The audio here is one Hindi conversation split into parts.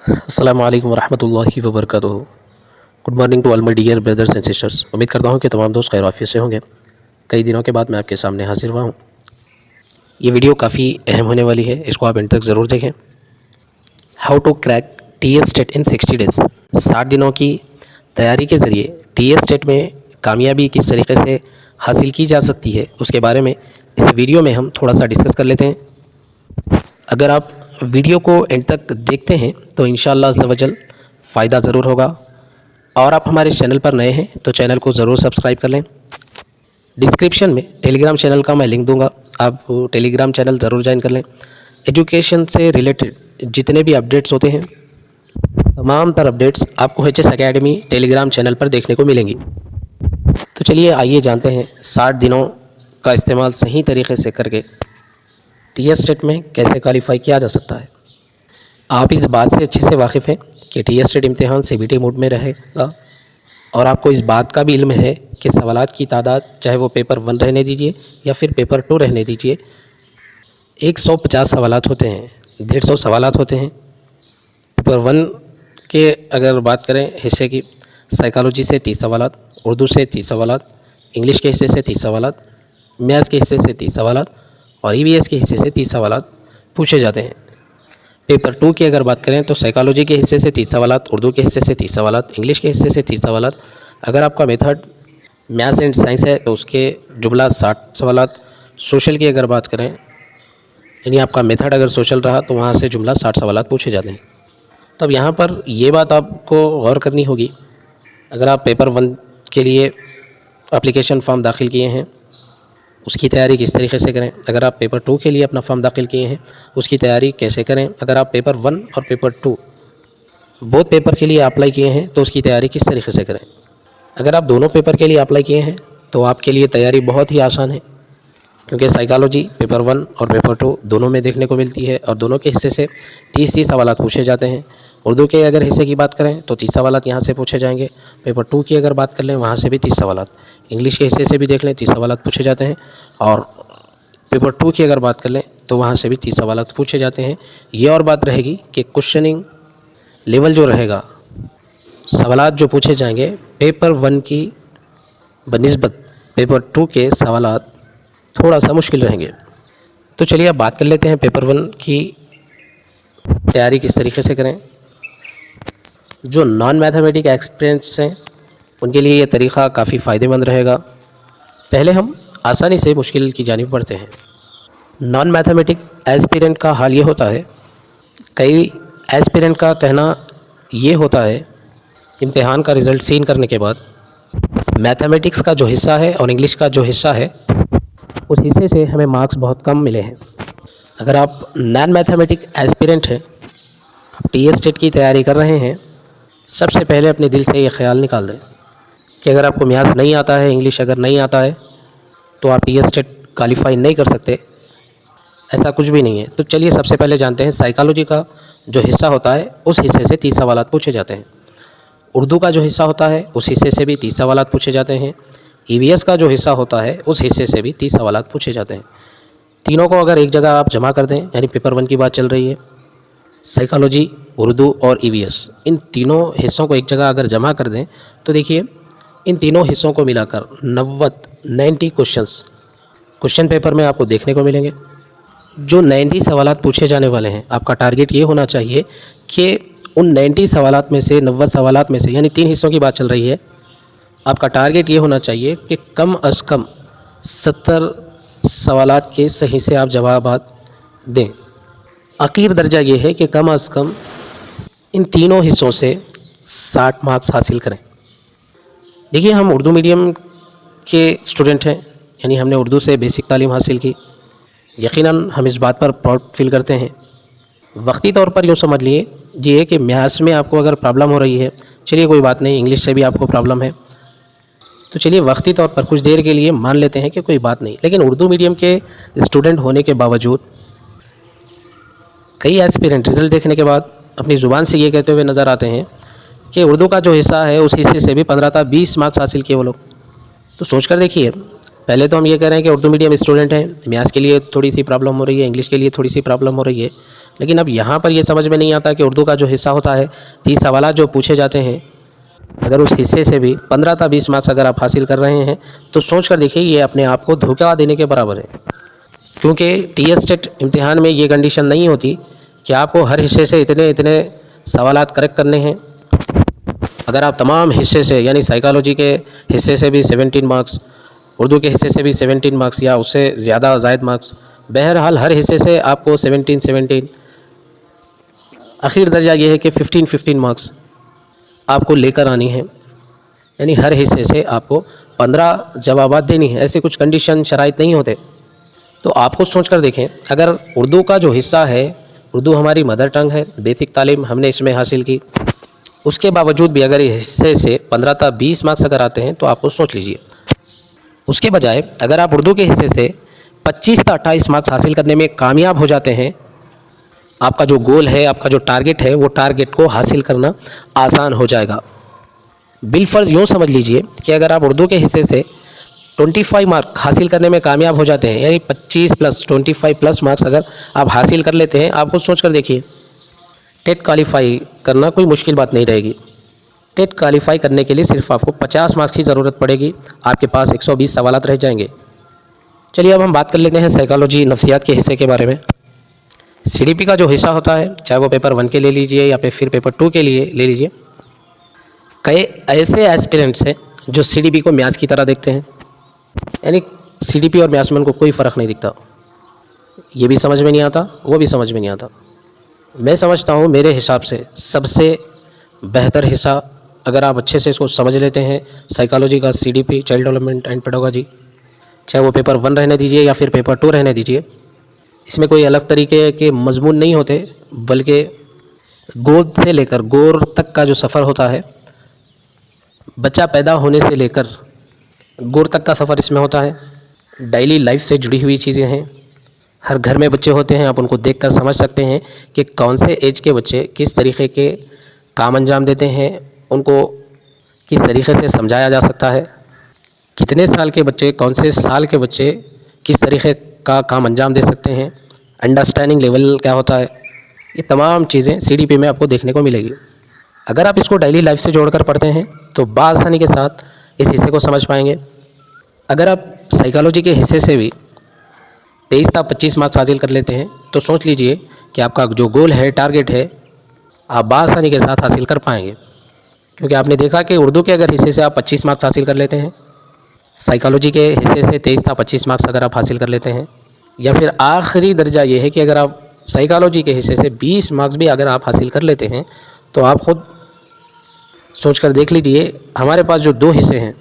अस्सलामु अलैकुम वरहमतुल्लाहि वबरकातुहू। Good morning to all my dear brothers and sisters. उम्मीद करता हूँ कि तमाम दोस्त खैर आफियत से होंगे। कई दिनों के बाद मैं आपके सामने हाजिर हुआ हूँ। ये वीडियो काफ़ी अहम होने वाली है, इसको आप एंड तक ज़रूर देखें। How to crack TS TET in 60 days. 60 दिनों की तैयारी के ज़रिए टीएस टेट में कामयाबी किस तरीके से हासिल की जा सकती है, उसके बारे में इस वीडियो में हम थोड़ा सा डिस्कस कर लेते हैं। अगर आप वीडियो को एंड तक देखते हैं तो इंशाअल्लाह अज़्ज़ व जल फ़ायदा ज़रूर होगा। और आप हमारे चैनल पर नए हैं तो चैनल को ज़रूर सब्सक्राइब कर लें। डिस्क्रिप्शन में टेलीग्राम चैनल का मैं लिंक दूंगा, आप टेलीग्राम चैनल ज़रूर ज्वाइन कर लें। एजुकेशन से रिलेटेड जितने भी अपडेट्स होते हैं, तमाम तर अपडेट्स आपको H S academy Telegram channel पर देखने को मिलेंगी। तो चलिए आइए जानते हैं 60 दिनों का इस्तेमाल सही तरीके से करके टीएस टेट में कैसे क्वालिफाई किया जा सकता है। आप इस बात से अच्छे से वाकिफ़ हैं कि टीएस टेट इम्तिहान सीबीटी मोड में रहेगा और आपको इस बात का भी इल्म है कि सवालात की तादाद, चाहे वो पेपर 1 रहने दीजिए या फिर पेपर 2 रहने दीजिए, 150 सवालात होते हैं, 150 सवालात होते हैं। पेपर 1 के अगर बात करें हिस्से की, साइकोलॉजी से 30 सवालात, उर्दू से 30 सवालात, इंग्लिश के हिस्से से 30 सवालात, मैथ्स के हिस्से से 30 सवालात और ईवीएस के हिस्से से 30 सवालात पूछे जाते हैं। पेपर 2 की अगर बात करें तो साइकोलॉजी के हिस्से से 30 सवालात, उर्दू के हिस्से से 30 सवालात, इंग्लिश के हिस्से से 30 सवालात। अगर आपका मेथड मैथ्स एंड साइंस है तो उसके जुमला 60 सवालात। सोशल की अगर बात करें, यानी आपका मेथड अगर सोशल रहा तो वहाँ से जुमला 60 सवालात पूछे जाते हैं। तब यहाँ पर ये बात आपको गौर करनी होगी, अगर आप पेपर 1 के लिए एप्लीकेशन फ़ॉर्म दाखिल किए हैं, उसकी तैयारी किस तरीके से करें। अगर आप पेपर 2 के लिए अपना फॉर्म दाखिल किए हैं, उसकी तैयारी कैसे करें। अगर आप पेपर 1 और पेपर 2 बोथ पेपर के लिए अप्लाई किए हैं तो उसकी तैयारी किस तरीके से करें। अगर आप दोनों पेपर के लिए अप्लाई किए हैं तो आपके लिए तैयारी बहुत ही आसान है, क्योंकि साइकोलॉजी पेपर 1 और पेपर 2 दोनों में देखने को मिलती है और दोनों के हिस्से से 30-30 सवालात पूछे जाते हैं। उर्दू के अगर हिस्से की बात करें तो 30 सवालात यहाँ से पूछे जाएंगे। पेपर 2 की अगर बात कर लें वहाँ से भी 30 सवालात। इंग्लिश के हिस्से से भी देख लें 30 सवालात पूछे जाते हैं और पेपर 2 की अगर बात कर लें तो वहाँ से भी 30 सवालात पूछे जाते हैं। ये और बात रहेगी कि क्वेश्चनिंग लेवल जो रहेगा, सवालात जो पूछे जाएंगे पेपर 1 की बनिस्बत पेपर 2 के सवालात थोड़ा सा मुश्किल रहेंगे। तो चलिए अब बात कर लेते हैं पेपर 1 की तैयारी किस तरीके से करें। जो नॉन मैथमेटिक एक्सपीरियंस हैं उनके लिए ये तरीक़ा काफ़ी फ़ायदेमंद रहेगा। पहले हम आसानी से मुश्किल की जानिब बढ़ते हैं। नॉन मैथमेटिक एस्पिरेंट का हाल ये होता है, कई एस्पिरेंट का कहना ये होता है इम्तिहान का रिज़ल्ट सीन करने के बाद मैथमेटिक्स का जो हिस्सा है और इंग्लिश का जो हिस्सा है उस हिस्से से हमें मार्क्स बहुत कम मिले हैं। अगर आप नॉन मैथमेटिक एस्पिरेंट हैं, आप टीएस टेट की तैयारी कर रहे हैं, सबसे पहले अपने दिल से ये ख्याल निकाल दें कि अगर आपको मैथ्स नहीं आता है, इंग्लिश अगर नहीं आता है तो आप टीएस टेट क्वालिफाई नहीं कर सकते, ऐसा कुछ भी नहीं है। तो चलिए सबसे पहले जानते हैं साइकोलॉजी का जो हिस्सा होता है उस हिस्से से 30 सवालात पूछे जाते हैं। उर्दू का जो हिस्सा होता है उस हिस्से से भी 30 सवालात पूछे जाते हैं। ईवीएस का जो हिस्सा होता है उस हिस्से से भी 30 सवालात पूछे जाते हैं। तीनों को अगर एक जगह आप जमा कर दें, यानी पेपर 1 की बात चल रही है, साइकोलॉजी, उर्दू और ईवीएस, इन तीनों हिस्सों को एक जगह अगर जमा कर दें तो देखिए इन तीनों हिस्सों को मिलाकर 90 क्वेश्चन पेपर में आपको देखने को मिलेंगे। जो 90 सवालात पूछे जाने वाले हैं, आपका टारगेट ये होना चाहिए कि उन 90 सवालात में से 90 सवालात में से, यानी 3 हिस्सों की बात चल रही है, आपका टारगेट ये होना चाहिए कि कम अज़ कम 70 सवालात के सही से आप जवाबात दें। आखिर दर्जा ये है कि कम अज़ कम इन तीनों हिस्सों से 60 मार्क्स हासिल करें। देखिए हम उर्दू मीडियम के स्टूडेंट हैं, यानी हमने उर्दू से बेसिक तालीम हासिल की। यकीनन हम इस बात पर प्राउड फील करते हैं। वक्ती तौर पर यूँ समझ लिए ये कि मैथ्स में आपको अगर प्रॉब्लम हो रही है, चलिए कोई बात नहीं, इंग्लिश से भी आपको प्रॉब्लम है तो चलिए वक्ती तौर पर कुछ देर के लिए मान लेते हैं कि कोई बात नहीं। लेकिन उर्दू मीडियम के स्टूडेंट होने के बावजूद कई एस्पिरेंट रिज़ल्ट देखने के बाद अपनी ज़ुबान से ये कहते हुए नज़र आते हैं कि उर्दू का जो हिस्सा है उस हिस्से से भी 15 था 20 मार्क्स हासिल किए वो लोग। तो सोच कर देखिए पहले तो हम ये कह रहे हैं कि उर्दू मीडियम स्टूडेंट हैं, मैथ्स के लिए थोड़ी सी प्रॉब्लम हो रही है, इंग्लिश के लिए थोड़ी सी प्रॉब्लम हो रही है, लेकिन अब यहाँ पर ये समझ में नहीं आता कि उर्दू का जो हिस्सा होता है, 30 सवालात जो पूछे जाते हैं, अगर उस हिस्से से भी 15 था 20 मार्क्स अगर आप हासिल कर रहे हैं तो सोच कर देखिए ये अपने आप को धोखा देने के बराबर है। क्योंकि टीएस टेट इम्तिहान में ये कंडीशन नहीं होती कि आपको हर हिस्से से इतने इतने सवालात करेक्ट करने हैं। अगर आप तमाम हिस्से से यानी साइकोलॉजी के हिस्से से भी 17 मार्क्स, उर्दू के हिस्से से भी 17 मार्क्स या उससे ज़्यादा ज़ायद मार्क्स, बहरहाल हर हिस्से से आपको 17 आखिर दर्जा ये है कि 15 मार्क्स आपको लेकर आनी है, यानी हर हिस्से से आपको 15 जवाबात देनी है। ऐसे कुछ कंडीशन शराइत नहीं होते। तो आपको सोच कर देखें, अगर उर्दू का जो हिस्सा है, उर्दू हमारी मदर टंग है, बेसिक तालीम हमने इसमें हासिल की, उसके बावजूद भी अगर इस हिस्से से 15 था 20 मार्क्स अगर आते हैं तो आपको सोच लीजिए, उसके बजाय अगर आप उर्दू के हिस्से से 25 था 28 मार्क्स हासिल करने में कामयाब हो जाते हैं, आपका जो गोल है, आपका जो टारगेट है, वो टारगेट को हासिल करना आसान हो जाएगा। बिलफर्ज यूँ समझ लीजिए कि अगर आप उर्दू के हिस्से से 25 मार्क हासिल करने में कामयाब हो जाते हैं, यानी 25 प्लस 25 प्लस मार्क्स अगर आप हासिल कर लेते हैं, आपको सोच कर देखिए टेट क्वालिफाई करना कोई मुश्किल बात नहीं रहेगी। टेट क्वालिफाई करने के लिए सिर्फ आपको 50 मार्क्स की ज़रूरत पड़ेगी, आपके पास 120 सवालात रह जाएंगे। चलिए अब हम बात कर लेते हैं साइकोलॉजी नफ्सियात के हिस्से के बारे में। सीडीपी का जो हिस्सा होता है, चाहे वो पेपर 1 के ले लीजिए या फिर पेपर 2 के लिए ले लीजिए, कई ऐसे एस्पिरेंट्स हैं जो सीडीपी को मैथ्स की तरह देखते हैं, यानी सीडीपी और मैथ्स में उनको कोई फ़र्क नहीं दिखता। ये भी समझ में नहीं आता, वो भी समझ में नहीं आता। मैं समझता हूँ मेरे हिसाब से सबसे बेहतर हिस्सा, अगर आप अच्छे से इसको समझ लेते हैं, साइकोलॉजी का CDP, child development and pedagogy, चाहे वो पेपर 1 रहने दीजिए या फिर पेपर 2 रहने दीजिए, इसमें कोई अलग तरीके के मजमून नहीं होते, बल्कि गोद से लेकर गोर तक का जो सफ़र होता है, बच्चा पैदा होने से लेकर गोर तक का सफ़र इसमें होता है। डेली लाइफ से जुड़ी हुई चीज़ें हैं। हर घर में बच्चे होते हैं, आप उनको देखकर समझ सकते हैं कि कौन से एज के बच्चे किस तरीक़े के काम अंजाम देते हैं, उनको किस तरीक़े से समझाया जा सकता है, कितने साल के बच्चे, कौन से साल के बच्चे किस तरीक़े का काम अंजाम दे सकते हैं, अंडरस्टैंडिंग लेवल क्या होता है, ये तमाम चीज़ें सीडीपी में आपको देखने को मिलेगी। अगर आप इसको डेली लाइफ से जोड़कर पढ़ते हैं तो बआसानी के साथ इस हिस्से को समझ पाएंगे। अगर आप साइकोलॉजी के हिस्से से भी 23 था 25 मार्क्स हासिल कर लेते हैं तो सोच लीजिए कि आपका जो गोल है, टारगेट है, आप बआसानी के साथ हासिल कर पाएंगे। क्योंकि आपने देखा कि उर्दू के अगर हिस्से से आप 25 मार्क्स हासिल कर लेते हैं, साइकोलॉजी के हिस्से से 23 था 25 मार्क्स अगर आप हासिल कर लेते हैं, या फिर आखिरी दर्जा ये है कि अगर आप साइकोलॉजी के हिस्से से 20 मार्क्स भी अगर आप हासिल कर लेते हैं, तो आप ख़ुद सोच कर देख लीजिए, हमारे पास जो 2 हिस्से हैं,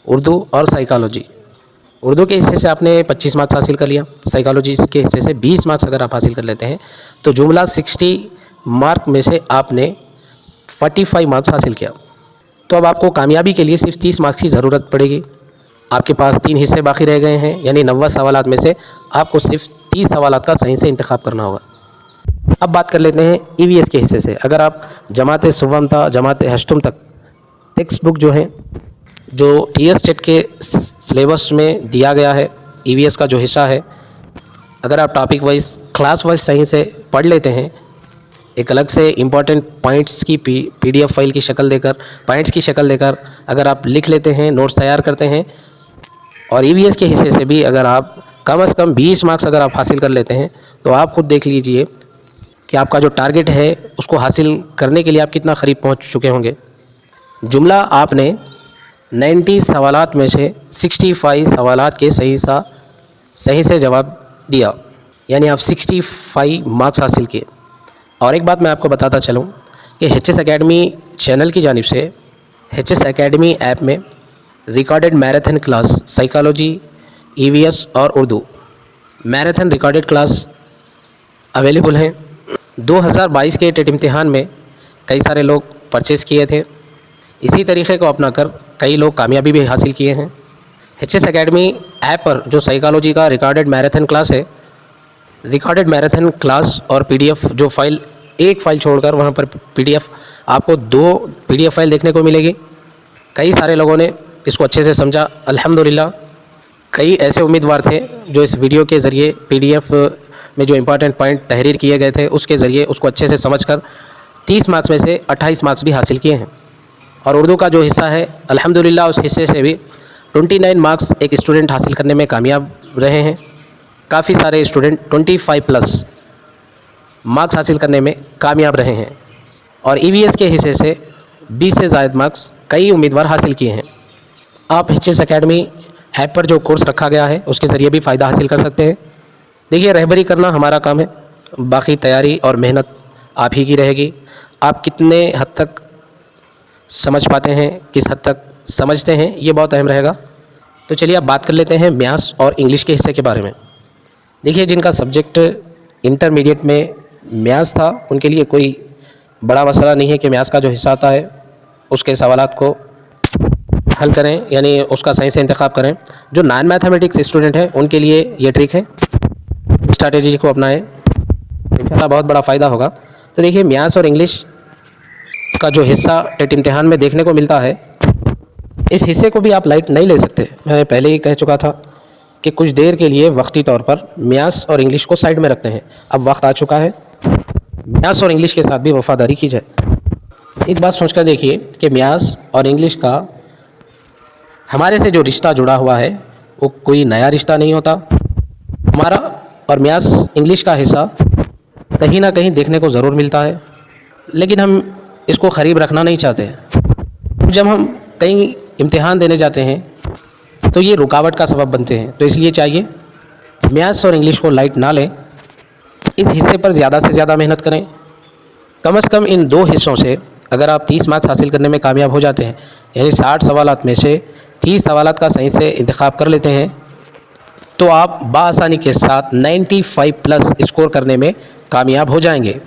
उर्दू और साइकोलॉजी, उर्दू के हिस्से से आपने 25 मार्क्स हासिल कर लिया, साइकोलॉजी के हिस्से से 20 मार्क्स अगर आप हासिल कर लेते हैं, तो जुमला 60 मार्क में से आपने 45 मार्क्स हासिल किया। तो अब आपको कामयाबी के लिए सिर्फ 30 मार्क्स की ज़रूरत पड़ेगी। आपके पास 3 हिस्से बाकी रह गए हैं, यानी 90 सवालात में से आपको सिर्फ 30 सवालात का सही से इंतखाब करना होगा। अब बात कर लेते हैं ईवीएस के हिस्से से। अगर आप जमात सुवम था जमात हश्तुम तक टेक्स्ट बुक जो है, जो टीएस टेट के सिलेबस में दिया गया है, ईवीएस का जो हिस्सा है, अगर आप टॉपिक वाइज क्लास वाइज सही से पढ़ लेते हैं, एक अलग से इम्पॉर्टेंट पॉइंट्स की पीडीएफ फाइल की शक्ल देकर, पॉइंट्स की शक्ल देकर अगर आप लिख लेते हैं, नोट्स तैयार करते हैं, और ईवीएस के हिस्से से भी अगर आप कम से कम 20 मार्क्स अगर आप हासिल कर लेते हैं, तो आप खुद देख लीजिए कि आपका जो टारगेट है उसको हासिल करने के लिए आप कितना करीब पहुंच चुके होंगे। जुमला आपने 90 सवालात में से 65 सवालात के सही से जवाब दिया, यानी आप 65 मार्क्स हासिल किए। और एक बात मैं आपको बताता चलूँ कि एचएस एकेडमी चैनल की जानिब से एचएस एकेडमी ऐप में recorded marathon class psychology, EVS और Urdu marathon recorded class available हैं। 2022 के टेट इम्तिहान में कई सारे लोग परचेज़ किए थे। इसी तरीक़े को अपनाकर कई लोग कामयाबी भी हासिल किए हैं। एचएस एकेडमी ऐप पर जो साइकोलॉजी का रिकॉर्डेड मैराथन क्लास है, रिकॉर्डेड मैराथन क्लास और पीडीएफ जो फाइल, एक फ़ाइल छोड़कर वहाँ पर पीडीएफ, आपको 2 पीडीएफ फाइल देखने को मिलेगी। कई सारे लोगों ने इसको अच्छे से समझा, अल्हम्दुलिल्लाह। कई ऐसे उम्मीदवार थे जो इस वीडियो के ज़रिए पीडीएफ में जो इम्पोर्टेंट पॉइंट तहरीर किए गए थे उसके ज़रिए उसको अच्छे से समझकर 30 मार्क्स में से 28 मार्क्स भी हासिल किए हैं। और उर्दू का जो हिस्सा है अल्हम्दुलिल्लाह उस हिस्से से भी 29 मार्क्स एक स्टूडेंट हासिल करने में कामयाब रहे हैं। काफ़ी सारे स्टूडेंट 25 प्लस मार्क्स हासिल करने में कामयाब रहे हैं और ईवीएस के हिस्से से 20 से ज़ायद मार्क्स कई उम्मीदवार हासिल किए हैं। आप एचएस एकेडमी ऐप पर जो कोर्स रखा गया है उसके ज़रिए भी फ़ायदा हासिल कर सकते हैं। देखिए, रहबरी करना हमारा काम है, बाकी तैयारी और मेहनत आप ही की रहेगी। आप कितने हद तक समझ पाते हैं, किस हद तक समझते हैं, ये बहुत अहम रहेगा। तो चलिए अब बात कर लेते हैं मैथ्स और इंग्लिश के हिस्से के बारे में। देखिए, जिनका सब्जेक्ट इंटरमीडिएट में मैथ्स था उनके लिए कोई बड़ा मसला नहीं है कि मैथ्स का जो हिस्सा आता है उसके सवालात को हल करें, यानी उसका सही से इंतखाब करें। जो नॉन मैथमेटिक्स स्टूडेंट हैं उनके लिए ये ट्रिक है, स्ट्रैटेजी को अपनाएं, इंशाल्लाह बहुत बड़ा फ़ायदा होगा। तो देखिए, मैथ्स और इंग्लिश का जो हिस्सा टेट इम्तिहान में देखने को मिलता है, इस हिस्से को भी आप लाइट नहीं ले सकते। मैं पहले ही कह चुका था कि कुछ देर के लिए वक्ती तौर पर मैथ्स और इंग्लिश को साइड में रखते हैं। अब वक्त आ चुका है मैथ्स और इंग्लिश के साथ भी वफादारी की जाए। एक बात सोचकर देखिए कि मैथ्स और इंग्लिश का हमारे से जो रिश्ता जुड़ा हुआ है वो कोई नया रिश्ता नहीं होता। हमारा और मैथ्स इंग्लिश का हिस्सा कहीं ना कहीं देखने को ज़रूर मिलता है, लेकिन हम इसको करीब रखना नहीं चाहते। जब हम कहीं इम्तिहान देने जाते हैं तो ये रुकावट का सबब बनते हैं। तो इसलिए चाहिए मैथ्स और इंग्लिश को लाइट ना लें, इस हिस्से पर ज़्यादा से ज़्यादा मेहनत करें। कम से कम इन दो हिस्सों से अगर आप 30 मार्क्स हासिल करने में कामयाब हो जाते हैं, यानी 60 सवालात में से 30 सवालात का सही से इंतखाब कर लेते हैं, तो आप बाआसानी के साथ 95 प्लस स्कोर करने में कामयाब हो जाएंगे।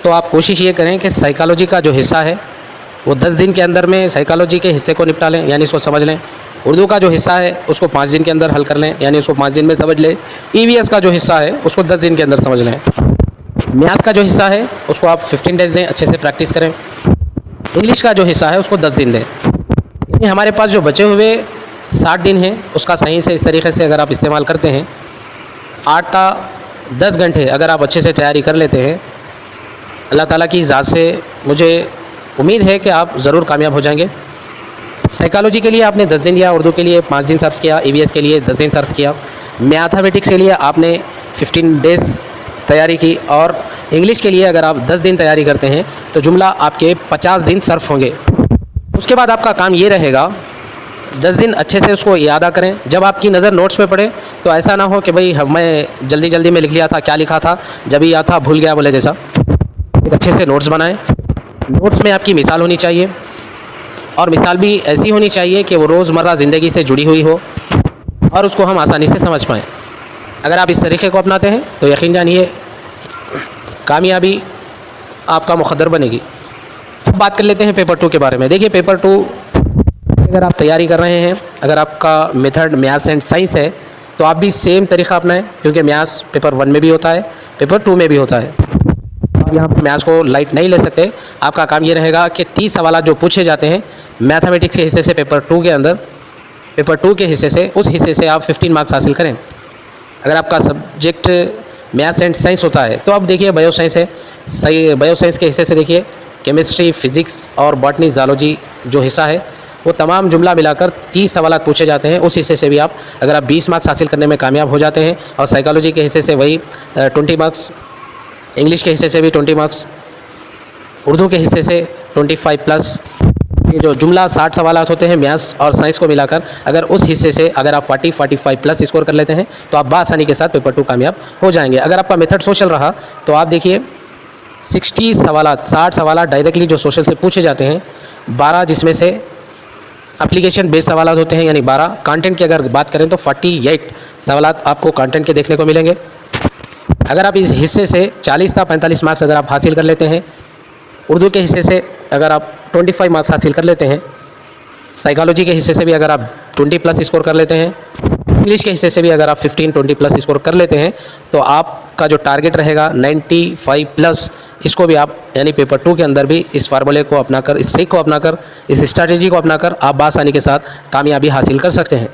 तो आप कोशिश ये करें कि साइकोलॉजी का जो हिस्सा है वो 10 दिन के अंदर में साइकोलॉजी के हिस्से को निपटा लें, यानी इसको समझ लें। उर्दू का जो हिस्सा है उसको 5 दिन के अंदर हल कर लें, यानी उसको 5 दिन में समझ लें। ईवीएस का जो हिस्सा है उसको 10 दिन के अंदर समझ लें। मैथ्स का जो हिस्सा है उसको आप 15 डेज़ दें, अच्छे से प्रैक्टिस करें। इंग्लिश का जो हिस्सा है उसको 10 दिन दें। यानी हमारे पास जो बचे हुए 60 दिन हैं उसका सही से इस तरीके से अगर आप इस्तेमाल करते हैं, 8 ता 10 घंटे अगर आप अच्छे से तैयारी कर लेते हैं, अल्लाह ताला की ज़ात से मुझे उम्मीद है कि आप ज़रूर कामयाब हो जाएंगे। साइकोलॉजी के लिए आपने 10 दिन दिया, उर्दू के लिए 5 दिन सर्फ किया, ईवीएस के लिए 10 दिन सर्फ किया, मैथमेटिक्स के लिए आपने 15 डेज़ तैयारी की, और इंग्लिश के लिए अगर आप 10 दिन तैयारी करते हैं तो जुमला आपके 50 दिन सर्फ होंगे। उसके बाद आपका काम ये रहेगा 10 दिन अच्छे से उसको याद करें। जब आपकी नज़र नोट्स पे पड़े तो ऐसा ना हो कि भाई मैं जल्दी जल्दी में लिख लिया था, क्या लिखा था, जब ही याद था भूल गया बोले जैसा। एक अच्छे से नोट्स बनाएं। नोट्स में आपकी मिसाल होनी चाहिए, और मिसाल भी ऐसी होनी चाहिए कि वो रोज़मर्रा ज़िंदगी से जुड़ी हुई हो और उसको हम आसानी से समझ पाएँ। अगर आप इस तरीके को अपनाते हैं तो यकीन जानिए कामयाबी आपका मुक़द्दर बनेगी। अब बात कर लेते हैं पेपर 2 के बारे में। देखिए, पेपर 2 अगर आप तैयारी कर रहे हैं, अगर आपका मेथड मैथ्स एंड साइंस है तो आप भी सेम तरीक़ा अपनाएं, क्योंकि मैथ्स पेपर 1 में भी होता है, पेपर 2 में भी होता है। आप यहाँ पर मैथ्स को लाइट नहीं ले सकते। आपका काम ये रहेगा कि 30 सवाल जो पूछे जाते हैं मैथमेटिक्स के हिस्से से पेपर 2 के अंदर, पेपर 2 के हिस्से से, उस हिस्से से आप 15 मार्क्स हासिल करें। अगर आपका सब्जेक्ट मैथ्स एंड साइंस होता है तो अब देखिए बायो साइंस है, सही बायो साइंस के हिस्से से देखिए केमिस्ट्री, फिज़िक्स और बॉटनी, ज़ूलॉजी जो हिस्सा है वो तमाम जुमला मिलाकर 30 सवाल पूछे जाते हैं। उस हिस्से से भी आप अगर आप 20 मार्क्स हासिल करने में कामयाब हो जाते हैं, और साइकोलॉजी के हिस्से से वही 20 मार्क्स, इंग्लिश के हिस्से से भी 20 मार्क्स, उर्दू के हिस्से से 25 प्लस, ये जो जुमला 60 सवालात होते हैं मैथ्स और साइंस को मिलाकर, अगर उस हिस्से से अगर आप 45 प्लस स्कोर कर लेते हैं तो आप बासानी के साथ पेपर 2 कामयाब हो जाएंगे। अगर आपका मेथड सोशल रहा तो आप देखिए 60 सवालात डायरेक्टली जो सोशल से पूछे जाते हैं, 12 जिसमें से एप्लीकेशन बेस्ड सवालात होते हैं, यानी 12। कंटेंट की अगर बात करें तो 48 सवालात आपको कंटेंट के देखने को मिलेंगे। अगर आप इस हिस्से से 40 ता 45 मार्क्स अगर आप हासिल कर लेते हैं, उर्दू के हिस्से से अगर आप 25 मार्क्स हासिल कर लेते हैं, साइकोलॉजी के हिस्से से भी अगर आप 20 प्लस स्कोर कर लेते हैं, इंग्लिश के हिस्से से भी अगर आप 15-20 प्लस स्कोर कर लेते हैं, तो आपका जो टारगेट रहेगा 95 प्लस, इसको भी आप यानी पेपर 2 के अंदर भी इस फार्मूले को अपनाकर, इस ट्रिक को अपनाकर, इस स्ट्रैटेजी को अपनाकर आप बासानी के साथ कामयाबी हासिल कर सकते हैं।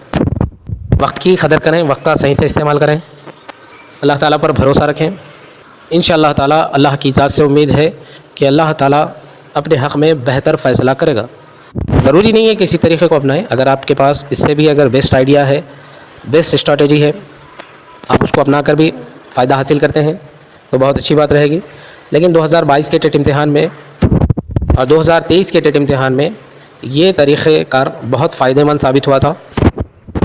वक्त की कदर करें, वक्त का सही से इस्तेमाल करें, अल्लाह ताला पर भरोसा रखें। इंशाअल्लाह ताला अल्लाह की ज़ात से उम्मीद है कि अल्लाह ताला अपने हक़ में बेहतर फ़ैसला करेगा। ज़रूरी नहीं है कि इसी तरीक़े को अपनाएं। अगर आपके पास इससे भी अगर बेस्ट आइडिया है, बेस्ट स्ट्रैटेजी है, आप उसको अपना कर भी फ़ायदा हासिल करते हैं तो बहुत अच्छी बात रहेगी। लेकिन 2022 के टेट इम्तिहान में और 2023 के टेट इम्तिहान में ये तरीक़ेकार बहुत फ़ायदेमंद साबित हुआ था।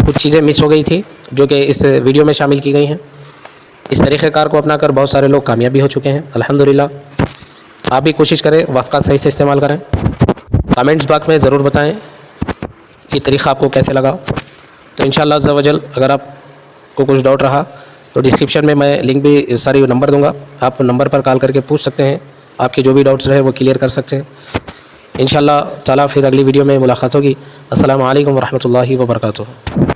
कुछ चीज़ें मिस हो गई थी जो कि इस वीडियो में शामिल की गई हैं। इस तरीक़ेकार को अपनाकर बहुत सारे लोग कामयाब भी हो चुके हैं अल्हम्दुलिल्लाह। आप भी कोशिश करें, वक्त का सही से इस्तेमाल करें। कमेंट्स बॉक्स में ज़रूर बताएं कि तरीक़ा आपको कैसे लगा। तो इंशाअल्लाह अज़्ज़ा वजल अगर आपको कुछ डाउट रहा तो डिस्क्रिप्शन में मैं लिंक भी सारी नंबर दूँगा, आप नंबर पर कॉल करके पूछ सकते हैं। आपके जो भी डाउट्स रहे वो क्लियर कर सकते हैं। इंशाअल्लाह ताला फिर अगली वीडियो में मुलाकात होगी। अस्सलामु अलैकुम व रहमतुल्लाहि व बरकातुहू।